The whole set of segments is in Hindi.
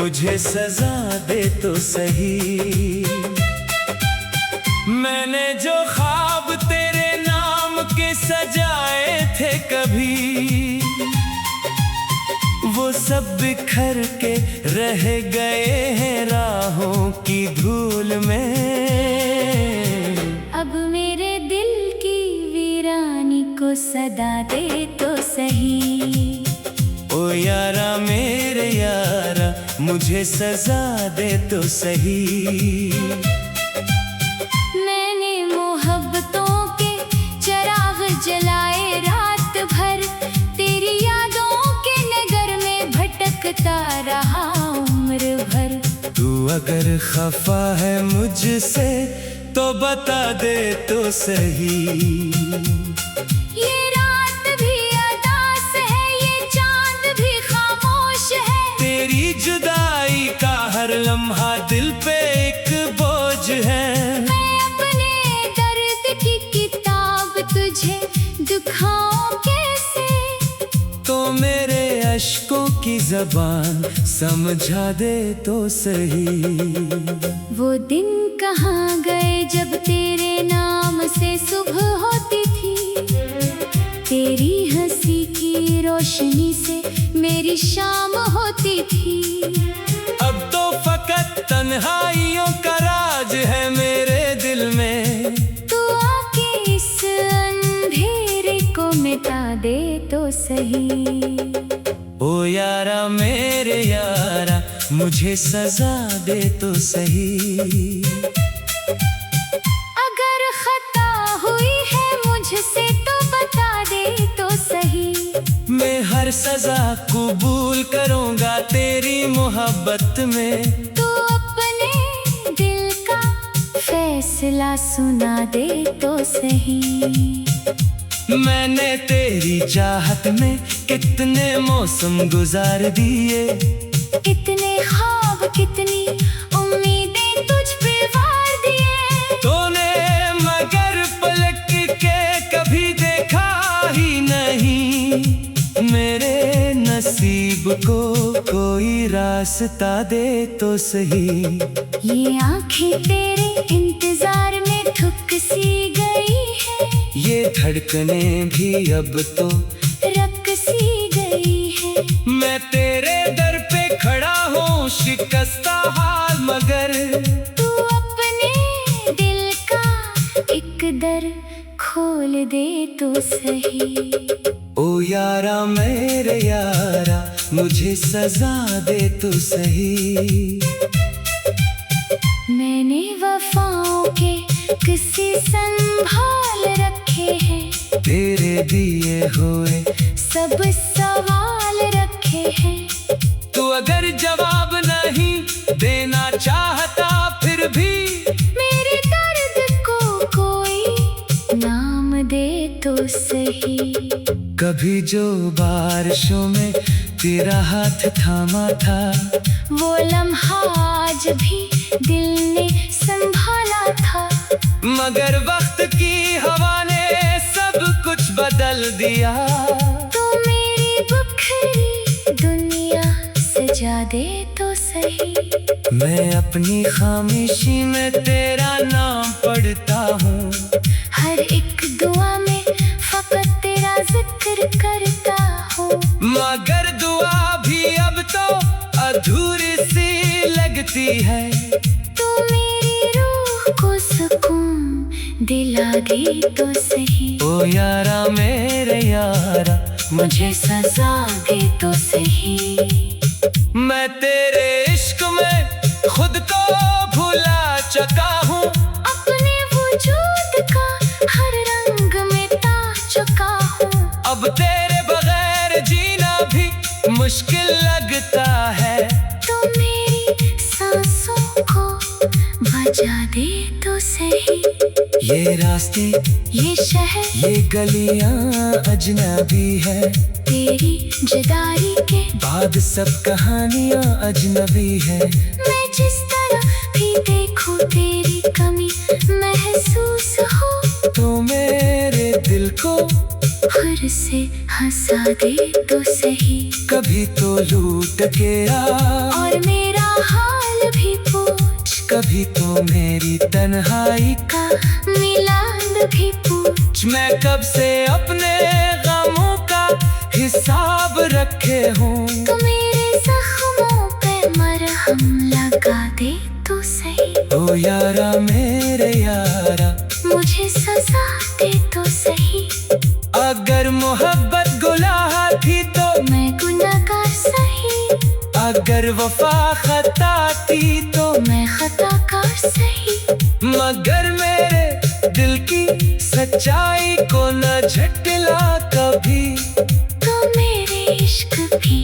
मुझे सजा दे तो सही। मैंने जो ख्वाब तेरे नाम के सजाए थे कभी, वो सब बिखर के रह गए हैं राहों की धूल में। अब मेरे दिल की वीरानी को सदा दे तो सही। ओ यारा मेरे यारा, मुझे सजा दे तो सही। मैंने मोहब्बतों के चिराग जलाए रात भर, तेरी यादों के नगर में भटकता रहा उम्र भर। तू अगर खफा है मुझसे तो बता दे तो सही। ये रात भी अदास है, ये चांद भी खामोश है। तेरी जुदाई का हर लम्हा दिल पे एक बोझ है। मैं अपने दर्द की किताब तुझे दिखाऊं कैसे, तो मेरे अश्कों की ज़बान समझा दे तो सही। वो दिन कहाँ गए जब तेरे नाम से सुबह होती थी, तेरी हंसी की रोशनी से मेरी शाम होती थी। अब तो फकत तन्हाइयों का राज है मेरे दिल में। तू आके इस अंधेरे को मिटा दे तो सही। ओ यारा मेरे यारा, मुझे सजा दे तो सही। अगर खता हुई है मुझसे तो बता दे तो सही। मैं हर सजा कबूल करूंगा तेरी मोहब्बत में। तू अपने दिल का फैसला सुना दे तो सही। मैंने तेरी चाहत में कितने मौसम गुजार दिए, कितने ख्वाब कितनी उम्मीदें तुझ पे वार दिए। तूने मगर पलट के कभी देखा ही नहीं। मेरे नसीब को कोई रास्ता दे तो सही। ये आंखें तेरे इंतजार में थक सी गई है, ये धड़कने भी अब तो रक सी गई है। मैं तेरे दर पे खड़ा हूँ शिकस्ता हाल, मगर तू अपने दिल का एक दर खोल दे तो सही। ओ यारा मेरे यारा, मुझे सजा दे तो सही। मैंने वफाओं के किस्से संभाल रखे हैं, तेरे दिए हुए सब सवाल रखे हैं। तू अगर जवाब नहीं देना चाहता फिर भी मेरे दर्द को कोई नाम दे तो सही। कभी जो बारिशों में तेरा हाथ थामा था, वो लम्हा आज भी दिल ने संभाला था। मगर वक्त की हवा ने सब कुछ बदल दिया। तो मेरी बुखरी दुनिया सजा दे तो सही। मैं अपनी खामोशी में तेरा नाम पढ़ता हूँ, हर एक दुआ में फकत तेरा जिक्र करता हूँ। मगर दुआ भी अब तो अधूरी सी लगती है। तो मेरी रूह को सुकून दिला दे तो सही। ओ यारा मेरे यारा, मुझे सजा दे तो सही। मैं तेरे इश्क में खुद को भुला चुका हूँ। अपने वजूद का हर रंग मिटा चुका हूँ। अब तेरे बगैर जीना भी मुश्किल लगता है। तो मेरी सांसों को बजा दे तो सही। ये रास्ते, ये शहर, ये गलियां अजनबी है। तेरी जुदाई के बाद सब कहानियां अजनबी है। मैं जिस तरह भी देखूं तेरी कमी महसूस हो। तो मेरे दिल को फिर से हंसा दे तो सही, कभी तो लूट के आ और मेरा हाल भी पूछ, कभी तो मेरी तन्हाई का मिलान भी पूछ। मैं कब से अपने गमों का हिसाब रखे हूँ। तो मेरे जख्मों पे मरहम लगा दे तो सही, ओ यारा मेरे यारा, मुझे सजा दे तो सही। अगर मोहब्बत गुनाह थी तो मैं गुनहगार सही, अगर वफा खता थी तो मैं खताकार सही। मगर मेरे दिल की सच्चाई को न झटला कभी। तो मेरे इश्क भी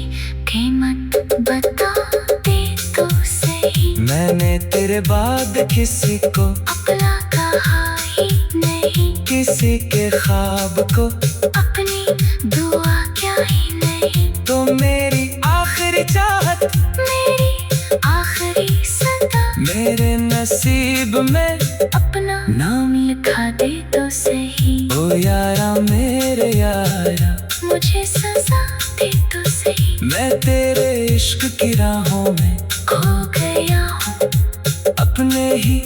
कीमत बता दे तो सही, मैंने तेरे बाद किसी को अपना कहा ही नहीं, किसी के ख्वाब को अपनी दुआ क्या ही नहीं। तो मेरी आखिरी चाहत, मेरी आखिरी सदा, मेरे नसीब में अपना नाम लिखा दे तो सही। ओ यारा मेरे यारा, मुझे सजा दे तो सही, मैं तेरे इश्क की राहों में खो गया हूँ, अपने ही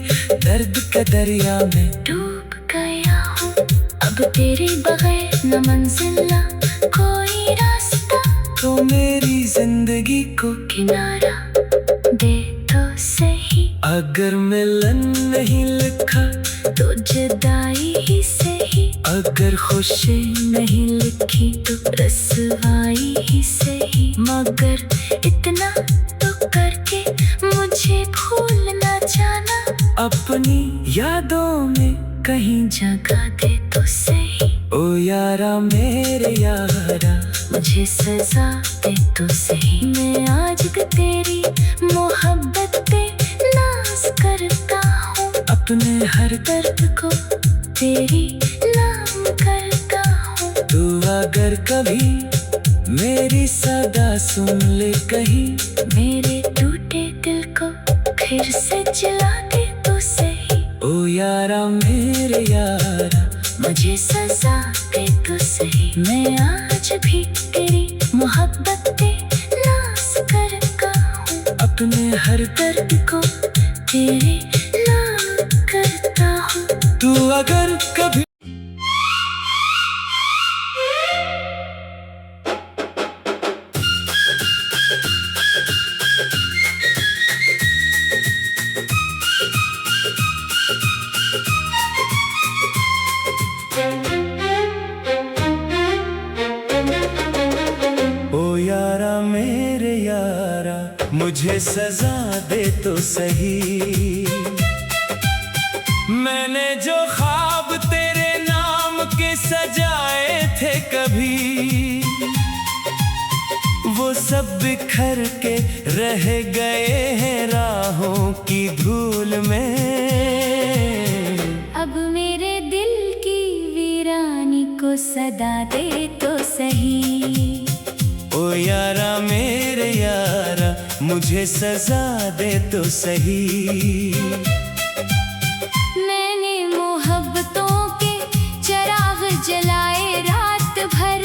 दर्द के दरिया में डूब गया हूँ। अब तेरे बगैर न मंजिल न कोई रास्ता, तो मेरी जिंदगी को किनारा दे तो सही। अगर मिलन नहीं लिखा तो जुदाई ही सही, अगर खुशी नहीं लिखी तो रसवाई ही सही। मगर इतना तो करके मुझे भूल न जाना, अपनी यादों में कहीं जगा दे तो सही। ओ यारा मेरे यारा, मुझे सजा दे तो सही। मैं आज तेरी मोहब्बत पे नाज करता हूँ, अपने हर दर्द को तेरी नाम करता हूँ। तू अगर कभी मेरी सदा सुन ले कहीं, मेरे टूटे दिल को फिर से जला दे तो सही। ओ यारा मेरे यारा, मुझे सजा दे तो सही। मैं आज भी तेरी मोहब्बत पे नाज करता हूँ, अपने हर दर्द को तेरे नाम करता हूँ। तू अगर कभी ओ यारा मेरे यारा, मुझे सजा दे तो सही। मैंने जो ख्वाब तेरे नाम के सजाए थे कभी, वो सब बिखर के रह गए हैं राहों की धूल में। अब मेरे दिल की वीरानी को सदा दे तो सही। ओ यारा मेरे यारा, मुझे सजा दे तो सही। मैंने मोहब्बतों के चिराग जलाए रात भर,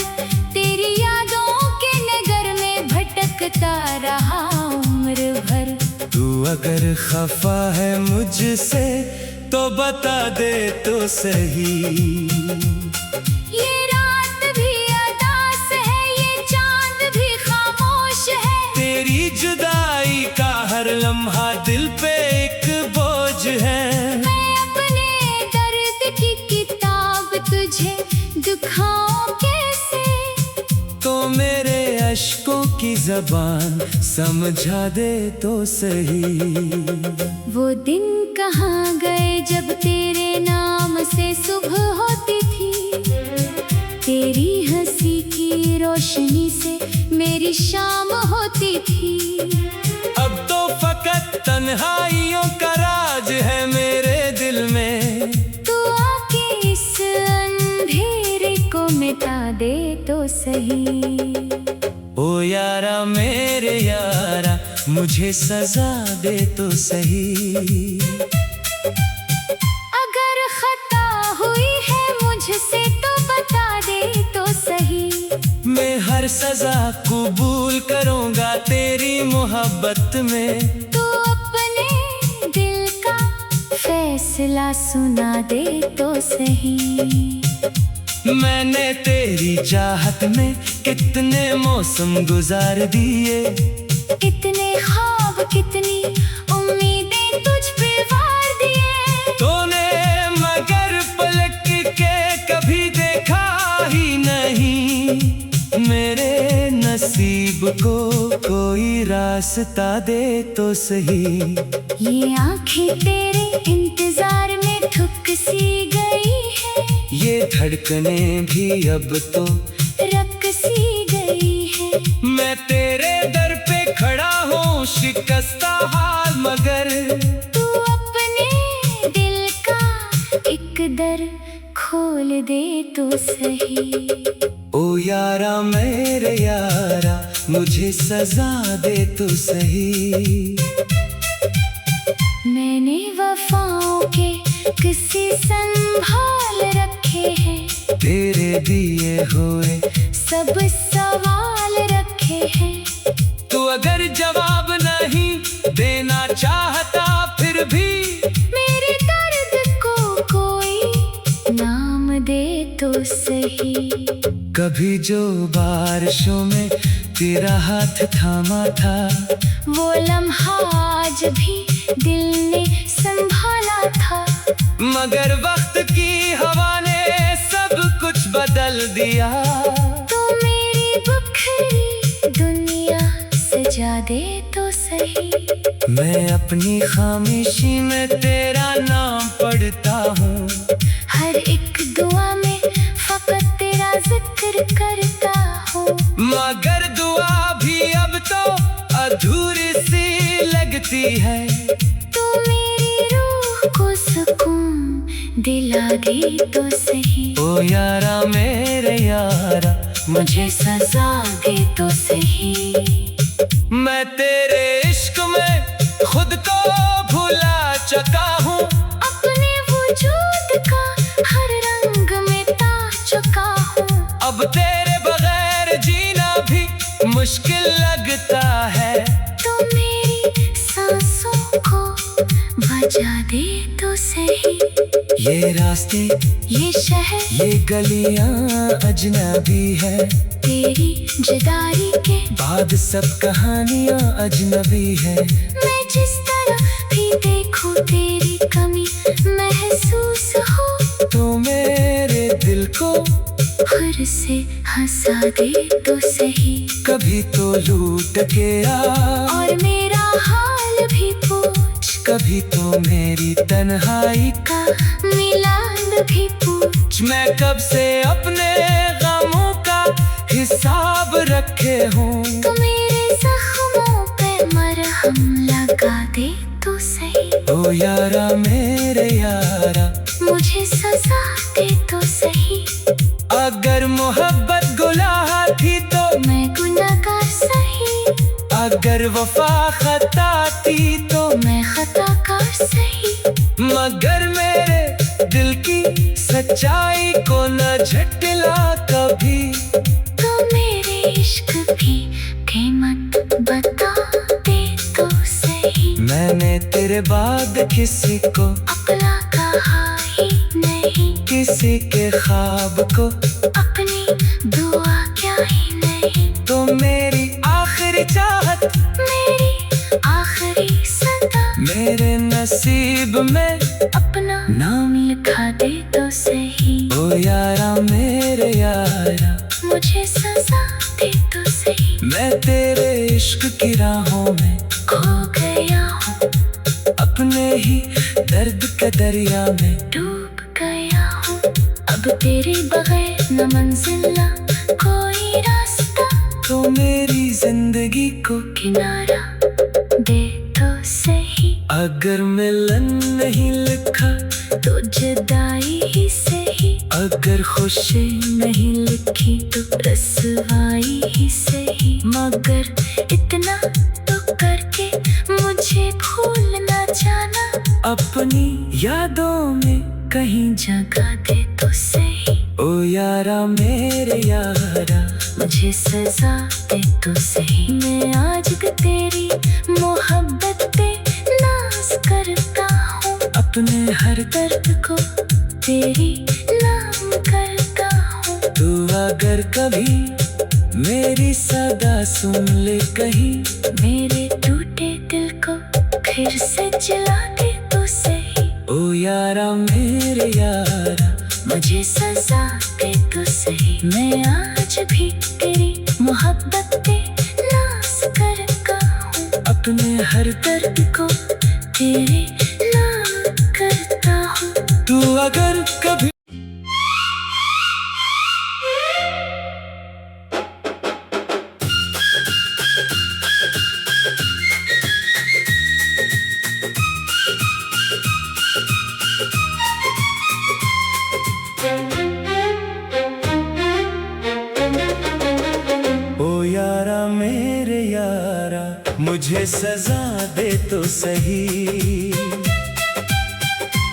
तेरी यादों के नगर में भटकता रहा उम्र भर। तू अगर खफा है मुझसे तो बता दे तो सही। ये रात भी अदास है, ये चांद भी खामोश है, तेरी जुदाई का हर लम्हा दिल पे एक बोझ है। मैं अपने दर्द की किताब तुझे दिखाऊं कैसे, तो मेरे अश्कों की ज़बान समझा दे तो सही। वो दिन कहाँ गए जब तेरे नाम से सुबह होती थी, तेरी हंसी की रोशनी से मेरी शाम होती थी। अब तो फकत तन्हाइयों का राज है मेरे दिल में, तू आके इस अंधेरे को मिटा दे तो सही। ओ यारा मेरे यारा, मुझे सजा दे तो सही। अगर खता हुई है मुझसे तो बता दे तो सजा कबूल करूँगा तेरी मोहब्बत में। तू अपने दिल का फैसला सुना दे तो सही। मैंने तेरी चाहत में कितने मौसम गुजार दिए, कितने ख्वाब कितनी उम्मीदें तुझ पे वार दिए। तूने मगर पलट के कभी देखा ही नहीं। मेरे नसीब को कोई रास्ता दे तो सही। ये आंखें तेरे इंतजार में थक सी गई है, ये धड़कनें भी अब तो रक सी गई है। मैं तेरे दर पे खड़ा हूँ शिकस्ता हाल, मगर तू अपने दिल का एक दर खोल दे तो सही। ओ यारा मेरे यारा मुझे सजा दे तो सही। मैंने वफाओं के किस्से संभाल रखे हैं, तेरे दिए हुए सब सवाल रखे हैं। तू अगर जवाब नहीं देना चाहता फिर भी मेरे दर्द को कोई नाम दे तो सही। कभी जो बारिशों में तेरा हाथ थामा था, वो लम्हा आज भी दिल ने संभाला था। मगर वक्त की हवा ने सब कुछ बदल दिया। तो मेरी बुखरी दुनिया सजा दे तो सही। मैं अपनी खामोशी में तेरा नाम पढ़ता हूँ, हर एक दुआ में फकत तेरा जिक्र करता हूँ। मगर दुआ भी अब तो अधूरी सी लगती है। तो मेरी रूह को सुकून दिला दे तो सही। ओ यारा मेरे यारा मुझे सजा दे तो सही। मैं तेरे इश्क में खुद को भुला चुका हूँ, अपने वजूद का हर रंग मिटा चुका हूँ। अब तेरे बगैर जीना भी मुश्किल लगता है। तो मेरी सांसों को बजा दे तो सही। ये रास्ते ये शहर ये गलियां अजनबी है, तेरी जुदाई के बाद सब कहानियां अजनबी है। मैं जिस तरह भी देखूं तेरी कमी महसूस हो। तो मेरे दिल को फिर से हंसा दे तो सही। कभी तो लूट के आ और मेरा हाल भी पूछ, कभी तो मेरी तन्हाई का मिलान भी पूछ। मैं कब से अपने गमों का हिसाब रखे हूँ। तो मेरे जख्मों पे मरहम लगा दे तो सही। ओ यारा मेरे यारा मुझे सजा दे तो सही। अगर मोहब्बत गुनाह थी तो मैं गुनहगार सही। अगर वफा खता थी तो मैं खताकार सही। मगर मेरे दिल की सच्चाई को न झटला कभी। तो मेरे इश्क की कीमत बता दे तो सही। मैंने तेरे बाद किसी को अपना कहा ही नहीं, किसी के ख्वाब को अपनी दुआ क्या ही नहीं। तो मेरी आखिरी चाहत मेरी आखिरी सदा मेरे नसीब में अपना नाम लिखा दे तो सही। ओ यारा मेरे यारा मुझे सजा दे तो सही। मैं तेरे इश्क की राहों में खो गया हूँ, अपने ही दर्द के दरिया में डूब गया हूँ। अब तेरे बगैर न मंजिल न कोई रास्ता। तो मेरी जिंदगी को किनारा दे तो सही। अगर मिलन नहीं लिखा तो जुदाई ही सही। अगर खुशी नहीं लिखी तो रसवाई ही सही। मगर इतना तो करके मुझे भूल ना जाना। अपनी यादों में कहीं जगा दे तो सही। ओ यारा मेरे यारा मुझे सजा दे तो सही। मैं आज तेरी मोहब्बत पे नाज करता हूँ, अपने हर दर्द को तेरी नाम करता हूँ। तू अगर कभी मेरी सदा सुन ले कहीं, मेरे टूटे दिल को फिर से जला दे तो सही। ओ यारा मेरे यारा, मुझे सजा दे तो सही। मैं आज भी तेरी मोहब्बत पे नाज करता हूँ, अपने हर दर्द को तेरे नाम करता हूँ। तू अगर कभी ओ यारा मेरे यारा, मुझे सजा दे तो सही।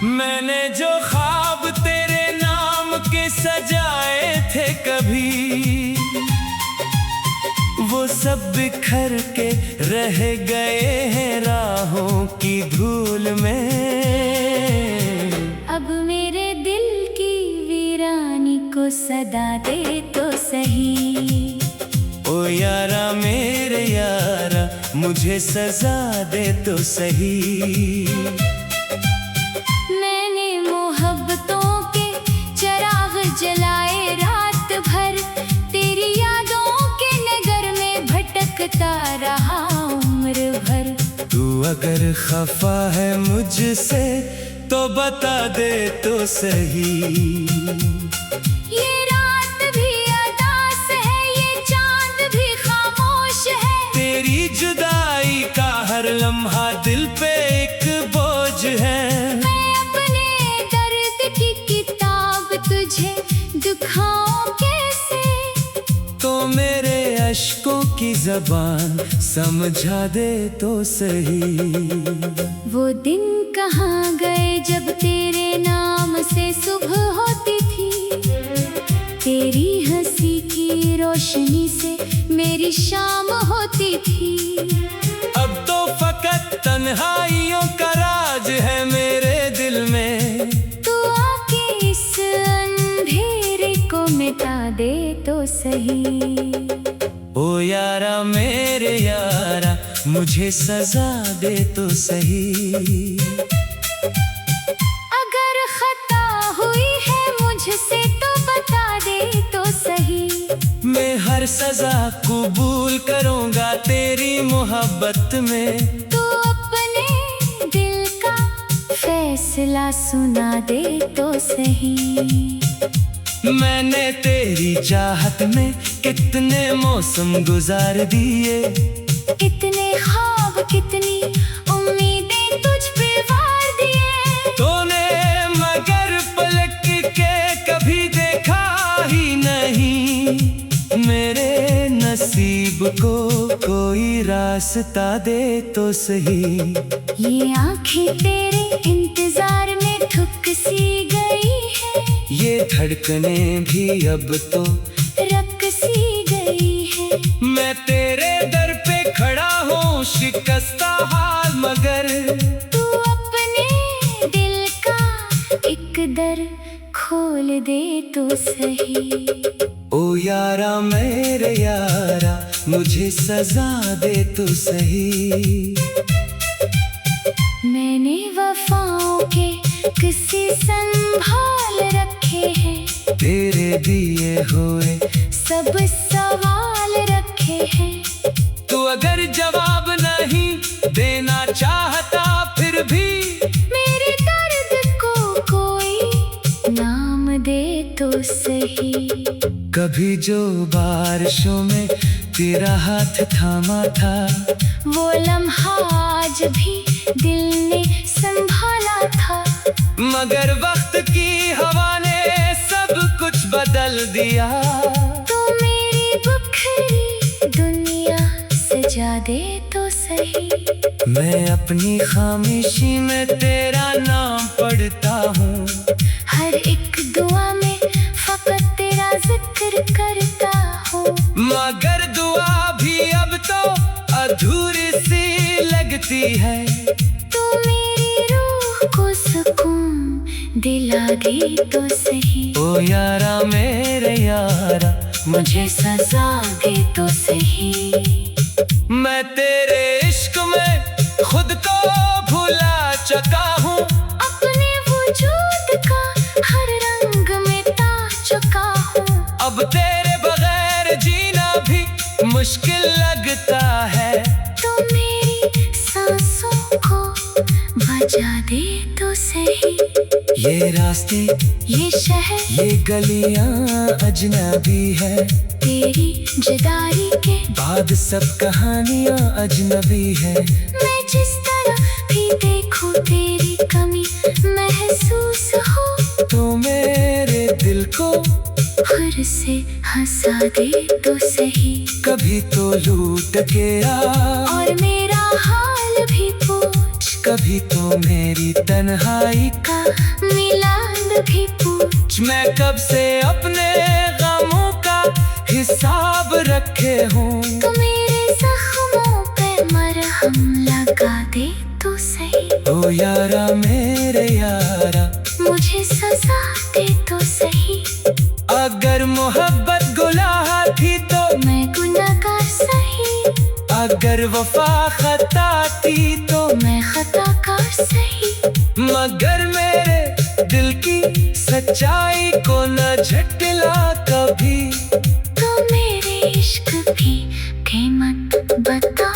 मैंने जो ख्वाब तेरे नाम के सजाए थे कभी, वो सब बिखर के रह गए हैं राहों की धूल में। अब मेरे दिल की वीरानी को सदा दे तो सही। ओ यारा मेरे यारा, मुझे सजा दे तो सही। मैंने मोहब्बतों के चिराग जलाए रात भर, तेरी यादों के नगर में भटकता रहा उम्र भर। तू अगर खफा है मुझसे तो बता दे तो सही। ये रात भी अदास है, ये चांद भी खामोश है। तेरी जुदाई का हर लम्हा दिल पे एक बोझ है। मैं अपने दर्द की किताब तुझे दिखाऊं कैसे, तो मेरे अश्कों की ज़बान समझा दे तो सही। वो दिन कहाँ गए जब तेरे नाम से सुबह होती थी, तेरी हंसी की रोशनी से मेरी शाम होती थी। अब तो फकत तन्हाइयों का राज है मेरे दिल में। तू आके इस अंधेरे को मिटा दे तो सही। ओ यारा मेरे यारा, मुझे सजा दे तो सही। अगर खता हुई है मुझसे तो बता दे तो सही। मैं हर सजा कबूल करूँगा तेरी मोहब्बत में। तू अपने दिल का फैसला सुना दे तो सही। मैंने तेरी चाहत में कितने मौसम गुजार दिए, कितने ख्वाब कितनी उम्मीदें तुझ पे वार दिए। तूने मगर पलट के कभी देखा ही नहीं। मेरे नसीब को कोई रास्ता दे तो सही। ये आंखें तेरे इंतजार में थक सी गई है, ये धड़कने भी अब तो रक सी गई है। मैं तेरे दर पे खड़ा हूँ शिकस्ता हाल, मगर तू अपने दिल का एक दर खोल दे तो सही। ओ यारा मेरे यारा, मुझे सजा दे तो सही। मैंने वफाओं के किस्से संभाल रखे हैं, तेरे दिए हुए सब सवाल रखे हैं। तू अगर जवाब नहीं देना चाहता फिर भी मेरे दर्द को कोई नाम दे तो सही। कभी जो बारिशों में तेरा हाथ थामा था, वो लम्हा आज भी दिल ने संभाला था। मगर वक्त की हवा ने सब कुछ बदल दिया। तो मेरी बुखरी दुनिया सजा दे तो सही। मैं अपनी खामोशी में तेरा नाम पढ़ता हूँ, हर एक दुआ में फकत तेरा जिक्र करता हूँ। है। तू मेरी रूह को सुकून दिला दे तो सही। ओ यारा मेरे यारा, मुझे सजा दे तो सही। मैं तेरे इश्क में खुद को भुला चुका हूँ। अपने वजूद का हर रंग मिटा चुका हूँ। अब तेरे बगैर जीना भी मुश्किल लगता है। तो मेरी सांसों को बजा दे तो सही। ये रास्ते, ये शहर, ये गलियां अजनबी है। तेरी जुदाई के बाद सब कहानियां अजनबी है। मैं जिस तरह भी देखूं तेरी कमी महसूस हो। तो मेरे दिल को फिर से हंसा दे तो सही। कभी तो लूट के आ, और मेरा हाल भी पूछ। कभी तो मेरी तन्हाई का मिलान भी पूछ। मैं कब से अपने गमों का हिसाब रखे हूँ। तो मेरे जख्मों पे मरहम लगा दे तो सही। ओ यारा मेरे यारा, मुझे सजा दे तो सही। अगर मोहब्बत गुनाह थी तो मैं गुनहगार सही। अगर वफा खता थी तो मैं खताकार सही। मगर मेरे दिल की सच्चाई को न झटला कभी। तो मेरे इश्क भी कीमत बता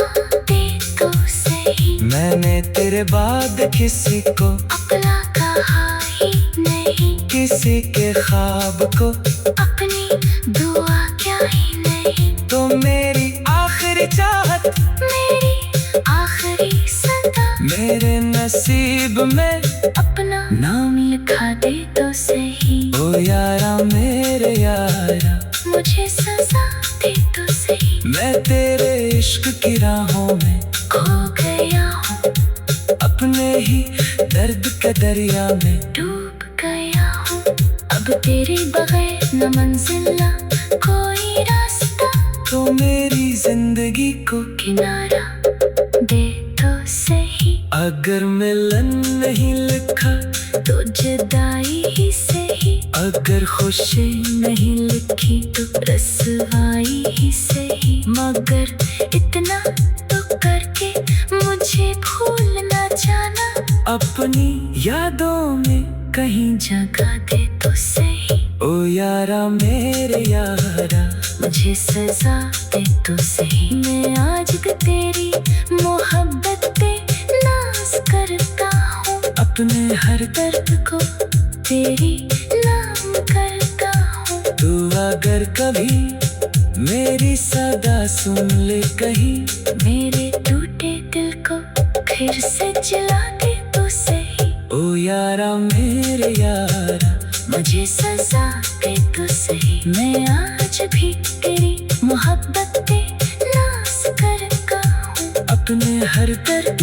दे तो सही। मैंने तेरे बाद किसी को अपना कहा ही नहीं। किसी के ख्वाब को अपनी दुआ क्या ही नहीं। तो मेरी आखिरी चाहत, मेरी आखिरी सदा, मेरे नसीब में अपना नाम लिखा दे तो सही। ओ यारा मेरे यारा, मुझे सजा दे तो सही। मैं तेरे इश्क की राहों में खो गया हूँ। अपने ही दर्द के दरिया में डूब गया हूँ। अब तेरे बगैर न मंजिल न कोई रास्ता। तो मेरी जिंदगी को किनारा दे तो सही। अगर मिलन नहीं लिखा तो जुदाई ही सही। अगर खुशी नहीं लिखी तो रसवाई ही सही। मगर इतना तो करके मुझे भूल न जाना। अपनी यादों में कहीं जगा दे तो सही। ओ यारा मेरे यारा, मुझे सजा दे तो सही। मैं आज भी तेरी मोहब्बत पे नाज करता हूँ। अपने हर दर्द को तेरी नाम करता हूँ। तू अगर कभी मेरी सदा सुन ले कहीं। मेरे टूटे दिल को फिर से जला दे तो सही। ओ यारा मेरे यारा, मुझे सजा दे तो सही। मैं आज भी तेरी मोहब्बत पे नाज करता हूँ। अपने हर दर्द